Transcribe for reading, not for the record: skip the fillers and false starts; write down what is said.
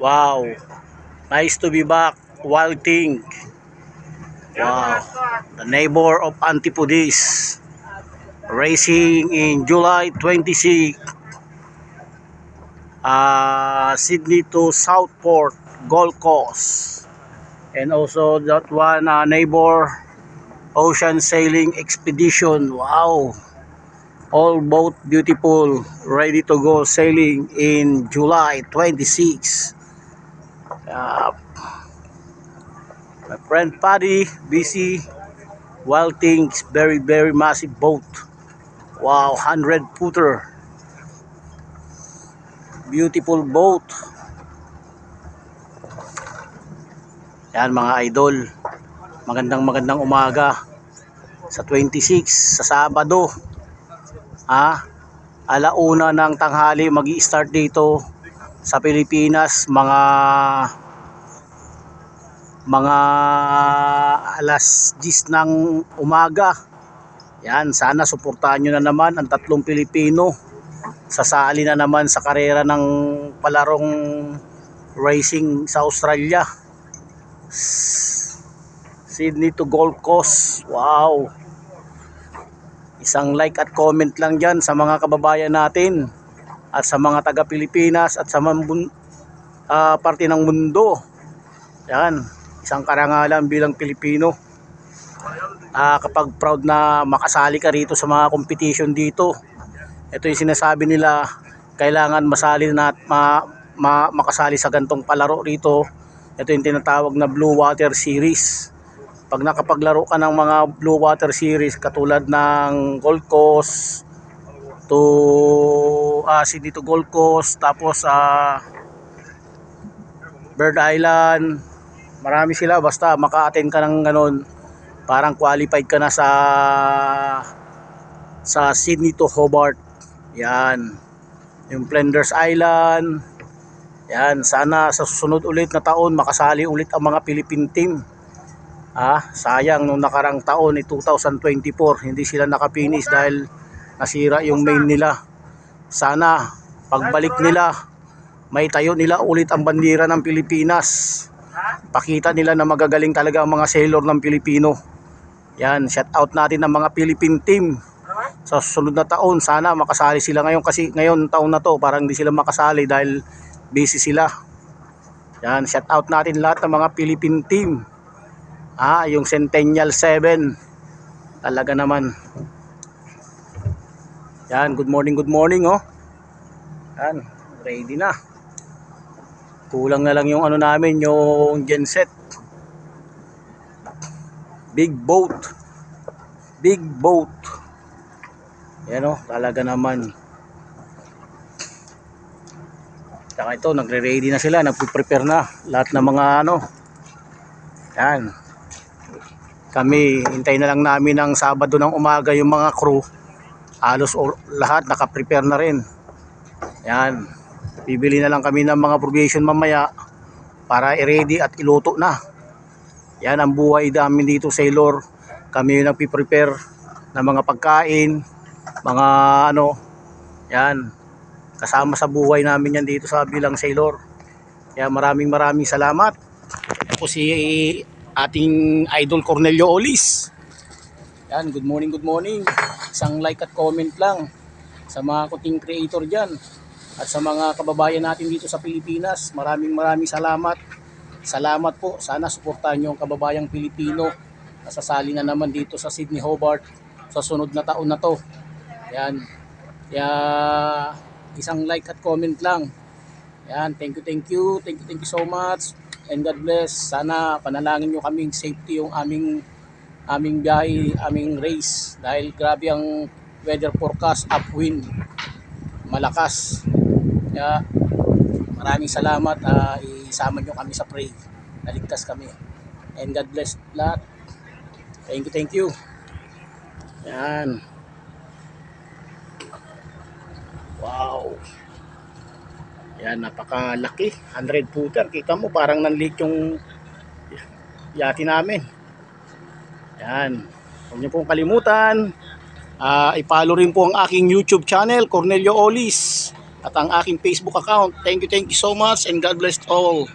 Wow, nice to be back. Wild Thing. Wow, the neighbor of Antipodes. Racing in July 26. Sydney to Southport, Gold Coast. And also that one neighbor, Ocean Sailing Expedition. Wow, all boat beautiful, ready to go sailing in July 26. Uh, my friend Paddy, busy. Wild Things, very massive boat. Wow, 100 footer. Beautiful boat. Yan mga idol. Magandang umaga sa 26 sa Sabado. Alauna ng tanghali magi-start dito sa Pilipinas mga alas 10 ng umaga. Yan, sana suportahan nyo na naman ang tatlong Pilipino. Sasali na naman sa karera ng palarong racing sa Australia. Sydney to Gold Coast. Wow. Isang like at comment lang dyan sa mga kababayan natin at sa mga taga Pilipinas at sa parte ng mundo. Yan, isang karangalan bilang Pilipino. Kapag proud na makasali ka rito sa mga competition dito. Ito yung sinasabi nila, kailangan masali na makasali sa gantong palaro rito. Ito yung tinatawag na Blue Water Series. Pag nakapaglaro ka ng mga Blue Water Series katulad ng Gold Coast to Sydney to Gold Coast, tapos Bird Island, marami sila, basta maka-attend ka ng ganun, parang qualified ka na sa Sydney to Hobart. Yan, yung Flinders Island. Yan, sana sa susunod ulit na taon makasali ulit ang mga Philippine team. Sayang nung nakarang taon 2024 hindi sila nakapinish dahil nasira yung main nila. Sana pagbalik nila may tayo nila ulit ang bandera ng Pilipinas. Pakita nila na magagaling talaga ang mga sailor ng Pilipino. Yan, shout out natin ang mga Philippine team. Sa susunod na taon sana makasali sila ngayon, kasi ngayon taon na to parang hindi sila makasali dahil busy sila. Yan, shout out natin lahat ng mga Philippine team. Yung Centennial 7 talaga naman. Yan, good morning oh. Yan, ready na. Kulang na lang yung ano namin, yung genset. Big boat. Yan talaga naman. Saka ito, nagre-ready na sila, nagpe-prepare na lahat ng mga Yan. Kami, hintay na lang namin ng Sabado ng umaga yung mga crew. Halos lahat naka-prepare na rin. Yan. Bibili na lang kami ng mga provision mamaya para i-ready at iluto na. Yan ang buhay namin dito, sailor. Kami yung nagpe-prepare ng mga pagkain, mga yan. Kasama sa buhay namin yan dito sa bilang sailor. Kaya maraming salamat. Ako si ating idol Cornelio Olis. Yan, good morning. Isang like at comment lang sa mga content creator dyan at sa mga kababayan natin dito sa Pilipinas. Maraming salamat. Salamat po. Sana suportahan nyo ang kababayang Pilipino na sasali na naman dito sa Sydney Hobart sa sunod na taon na to. Yan. Kaya isang like at comment lang. Yan, thank you so much. And God bless. Sana panalangin nyo kaming safety yung aming biyahe, aming race. Dahil grabe ang weather forecast, upwind, malakas. Kaya maraming salamat. Isama nyo kami sa pray. Naligtas kami. And God bless lahat. Thank you. Yan. Wow. Yan, napakalaki. 100 footer. Kita mo parang nanliit yung yati namin. Yan. Huwag niyo pong kalimutan. I-follow rin po ang aking YouTube channel, Cornelio Olis. at ang aking Facebook account. Thank you so much and God bless all.